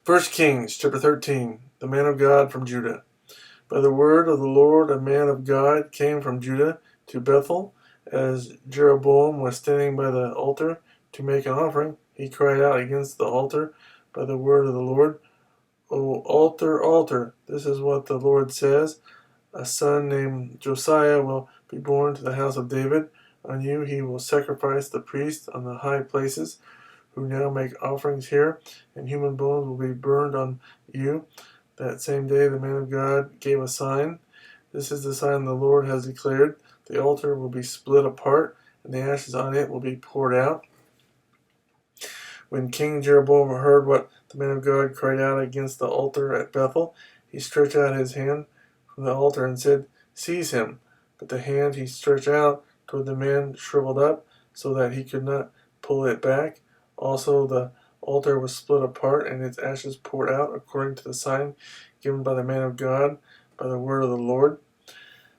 1 Kings chapter 13. The man of God from Judah. By the word of the Lord, a man of God came from Judah to Bethel. As Jeroboam was standing by the altar to make an offering, he cried out against the altar by the word of the Lord, O altar, altar, this is what the Lord says. A son named Josiah will be born to the house of David. On you he will sacrifice the priests on the high places, who now make offerings here, and human bones will be burned on you. That same day the man of God gave a sign. This is the sign the Lord has declared. The altar will be split apart, and the ashes on it will be poured out. When King Jeroboam heard what the man of God cried out against the altar at Bethel, he stretched out his hand from the altar and said, Seize him. But the hand he stretched out toward the man shriveled up, so that he could not pull it back. Also the altar was split apart, and its ashes poured out, according to the sign given by the man of God, by the word of the Lord.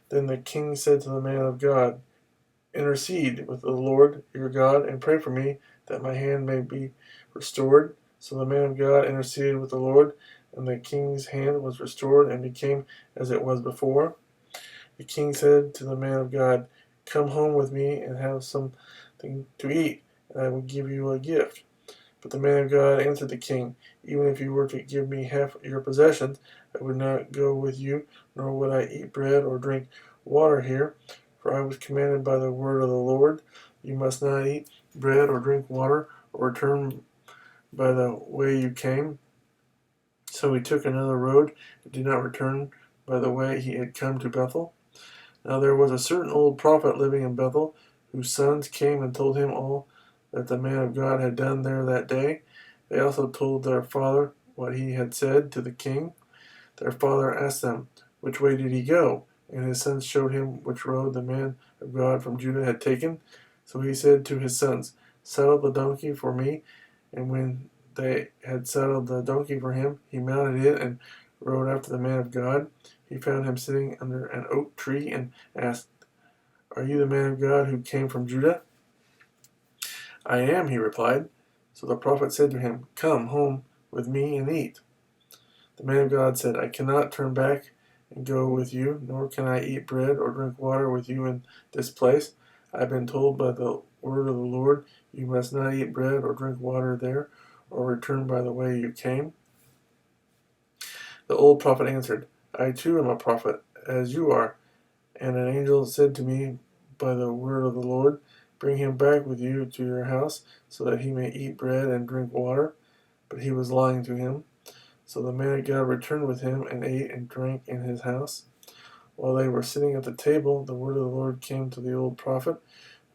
Then the king said to the man of God, Intercede with the Lord your God, and pray for me, that my hand may be restored. So the man of God interceded with the Lord, and the king's hand was restored and became as it was before. The king said to the man of God, Come home with me and have something to eat, and I will give you a gift. But the man of God answered the king, Even if you were to give me half your possessions, I would not go with you, nor would I eat bread or drink water here. For I was commanded by the word of the Lord, You must not eat bread or drink water, or return by the way you came. So he took another road, and did not return by the way he had come to Bethel. Now there was a certain old prophet living in Bethel, whose sons came and told him all that the man of God had done there that day. They also told their father what he had said to the king. Their father asked them, Which way did he go? And his sons showed him which road the man of God from Judah had taken. So he said to his sons, Saddle the donkey for me. And when they had saddled the donkey for him, he mounted it and rode after the man of God. He found him sitting under an oak tree and asked, Are you the man of God who came from Judah? I am, he replied. So the prophet said to him, Come home with me and eat. The man of God said, I cannot turn back and go with you, nor can I eat bread or drink water with you in this place. I have been told by the word of the Lord, You must not eat bread or drink water there, or return by the way you came. The old prophet answered, I too am a prophet, as you are. And an angel said to me by the word of the Lord, Bring him back with you to your house, so that he may eat bread and drink water. But he was lying to him. So the man of God returned with him and ate and drank in his house. While they were sitting at the table, the word of the Lord came to the old prophet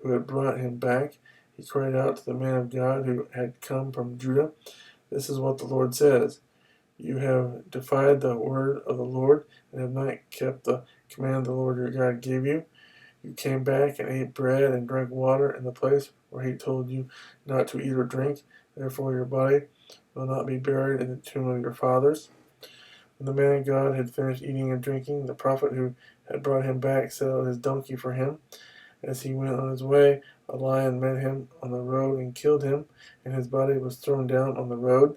who had brought him back. He cried out to the man of God who had come from Judah, This is what the Lord says. You have defied the word of the Lord and have not kept the command the Lord your God gave you. You came back and ate bread and drank water in the place where he told you not to eat or drink. Therefore your body will not be buried in the tomb of your fathers. When the man of God had finished eating and drinking, the prophet who had brought him back saddled his donkey for him. As he went on his way, a lion met him on the road and killed him, and his body was thrown down on the road,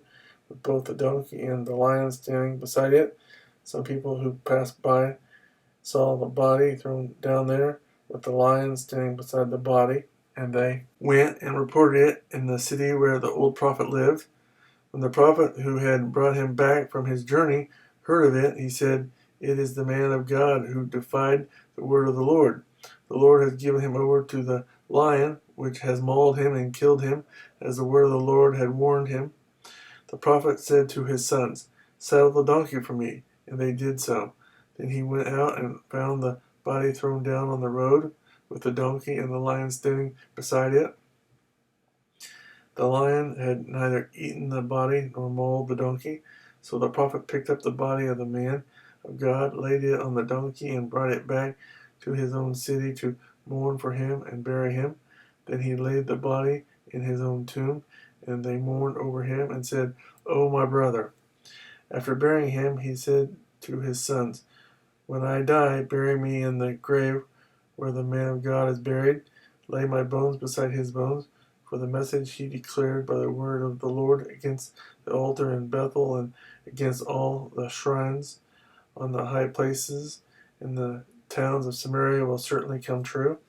with both the donkey and the lion standing beside it. Some people who passed by saw the body thrown down there, with the lion standing beside the body, and they went and reported it in the city where the old prophet lived. When the prophet who had brought him back from his journey heard of it, he said, It is the man of God who defied the word of the Lord. The Lord has given him over to the lion, which has mauled him and killed him, as the word of the Lord had warned him. The prophet said to his sons, Saddle the donkey for me, and they did so. Then he went out and found the body thrown down on the road, with the donkey and the lion standing beside it. The lion had neither eaten the body nor mauled the donkey. So the prophet picked up the body of the man of God, laid it on the donkey, and brought it back to his own city to mourn for him and bury him. Then he laid the body in his own tomb, and they mourned over him and said, "O my brother." After burying him, he said to his sons, "When I die, bury me in the grave where the man of God is buried. Lay my bones beside his bones, for the message he declared by the word of the Lord against the altar in Bethel and against all the shrines on the high places in the towns of Samaria will certainly come true.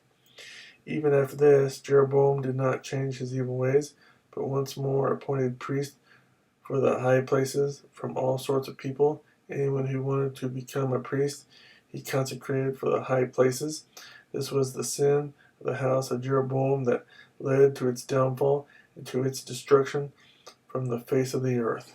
Even after this, Jeroboam did not change his evil ways, but once more appointed priests for the high places from all sorts of people. Anyone who wanted to become a priest, he consecrated for the high places. This was the sin of the house of Jeroboam that led to its downfall and to its destruction from the face of the earth.